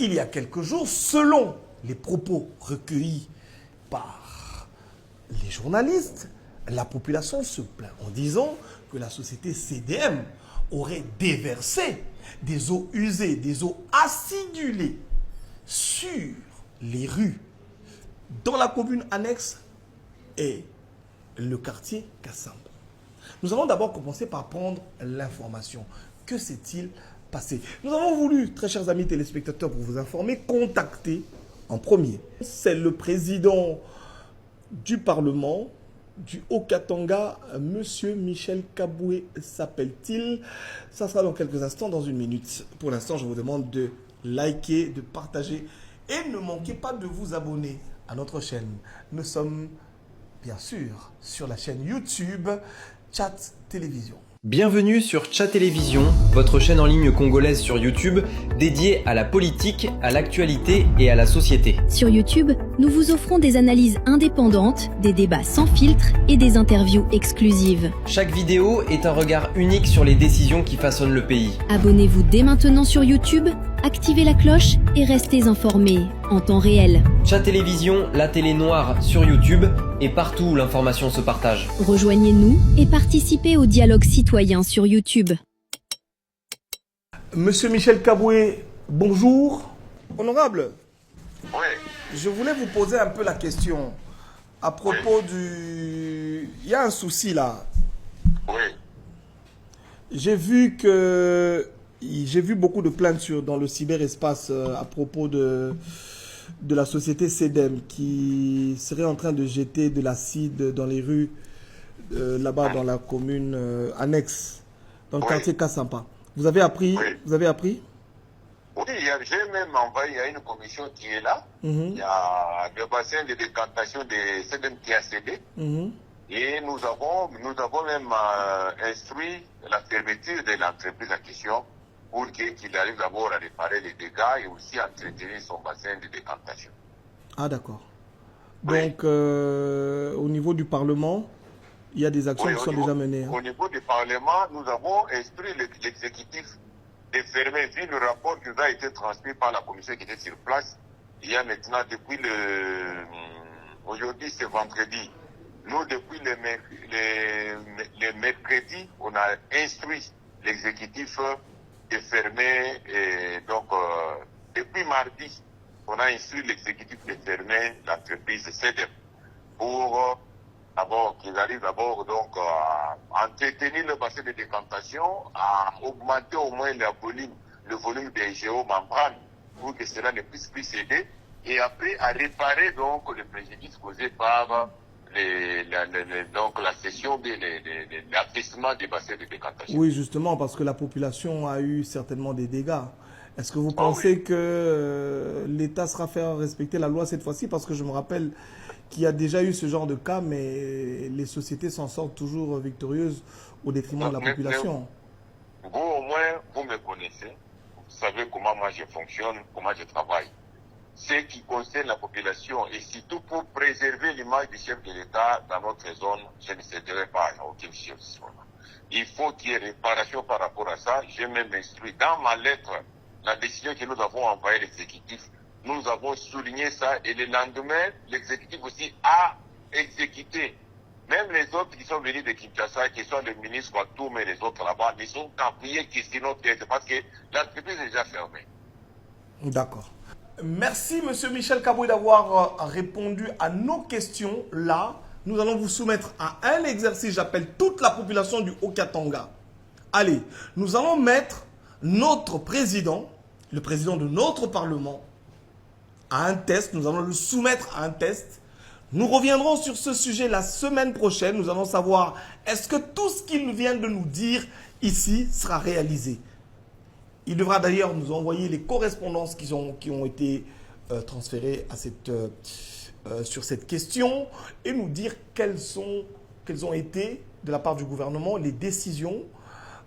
il y a quelques jours, selon les propos recueillis par les journalistes, la population se plaint en disant que la société CDM aurait déversé des eaux usées, des eaux acidulées sur les rues dans la commune annexe et le quartier Kassamba. Nous allons d'abord commencer par prendre l'information. Que s'est-il passé? Nous avons voulu, très chers amis téléspectateurs, pour vous informer, contacter en premier. C'est le président du Parlement du Haut-Katanga, M. Michel Kaboué s'appelle-t-il. Ça sera dans quelques instants, dans une minute. Pour l'instant, je vous demande de liker, de partager et ne manquez pas de vous abonner à notre chaîne. Nous sommes bien sûr sur la chaîne YouTube Chat Télévision. Bienvenue sur Chat Télévision, votre chaîne en ligne congolaise sur YouTube dédiée à la politique, à l'actualité et à la société. Sur YouTube, nous vous offrons des analyses indépendantes, des débats sans filtre et des interviews exclusives. Chaque vidéo est un regard unique sur les décisions qui façonnent le pays. Abonnez-vous dès maintenant sur YouTube, activez la cloche et restez informés en temps réel. Chat Télévision, la télé noire sur YouTube et partout où l'information se partage. Rejoignez-nous et participez au dialogue citoyen sur YouTube. Monsieur Michel Kaboué, bonjour. Honorable, Oui, je voulais vous poser un peu la question à propos du... Il y a un souci là. oui, J'ai vu beaucoup de plaintes dans le cyberespace à propos de la société CDM qui serait en train de jeter de l'acide dans les rues là-bas dans la commune annexe, dans le quartier Kassamba. Vous avez appris? Oui. Vous avez appris? oui, j'ai même envoyé à une commission qui est là. Il y a le bassin de décantation de CDM qui a cédé. Et nous avons même instruit la fermeture de l'entreprise en question pour qu'il arrive d'abord à réparer les dégâts et aussi à entretenir son bassin de décantation. Ah d'accord. Oui. Donc au niveau du Parlement, il y a des actions Oui, qui sont déjà menées. Au niveau du Parlement, nous avons instruit l'exécutif de fermer, vu le rapport qui nous a été transmis par la commission qui était sur place. Il y a maintenant, depuis aujourd'hui c'est vendredi, nous depuis le mercredi, on a instruit l'exécutif de fermer, et donc depuis mardi, on a instruit l'exécutif de fermer l'entreprise CDM pour d'abord qu'ils arrivent d'abord donc à entretenir le bassin de décantation, à augmenter au moins le volume des géomembranes pour que cela ne puisse plus céder, et après à réparer donc le préjudice causé par donc la cession de l'affaissement des bassins de décantation. Oui, justement, parce que la population a eu certainement des dégâts. Est-ce que vous pensez que l'État sera fait respecter la loi cette fois-ci? Parce que je me rappelle qu'il y a déjà eu ce genre de cas, mais les sociétés s'en sortent toujours victorieuses au détriment de la population. Vous, au moins, vous me connaissez. Vous savez comment moi je fonctionne, comment je travaille. Ce qui concerne la population, et surtout pour préserver l'image du chef de l'État dans notre zone, je ne céderai pas à aucune chose. Il faut qu'il y ait réparation par rapport à ça. J'ai même instruit dans ma lettre la décision que nous avons envoyée à l'exécutif. Nous avons souligné ça, et le lendemain, l'exécutif aussi a exécuté. Même les autres qui sont venus de Kinshasa, qui sont les ministres Watoum et les autres là-bas, ils sont appuyés qui sinon parce que l'entreprise est déjà fermée. D'accord. Merci, Monsieur Michel Kaboué, d'avoir répondu à nos questions. Là, nous allons vous soumettre à un exercice. J'appelle toute la population du Haut-Katanga. Allez, nous allons mettre notre président, le président de notre Parlement, à un test. Nous allons le soumettre à un test. Nous reviendrons sur ce sujet la semaine prochaine. Nous allons savoir est-ce que tout ce qu'il vient de nous dire ici sera réalisé. Il devra d'ailleurs nous envoyer les correspondances qui ont été transférées sur cette question et nous dire quelles ont été, de la part du gouvernement, les décisions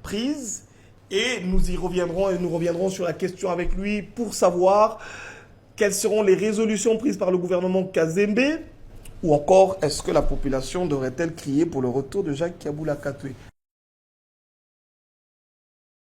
prises. Et nous y reviendrons et nous reviendrons sur la question avec lui pour savoir quelles seront les résolutions prises par le gouvernement Kazembe, ou encore est-ce que la population devrait-elle crier pour le retour de Jacques Kaboula Katoué.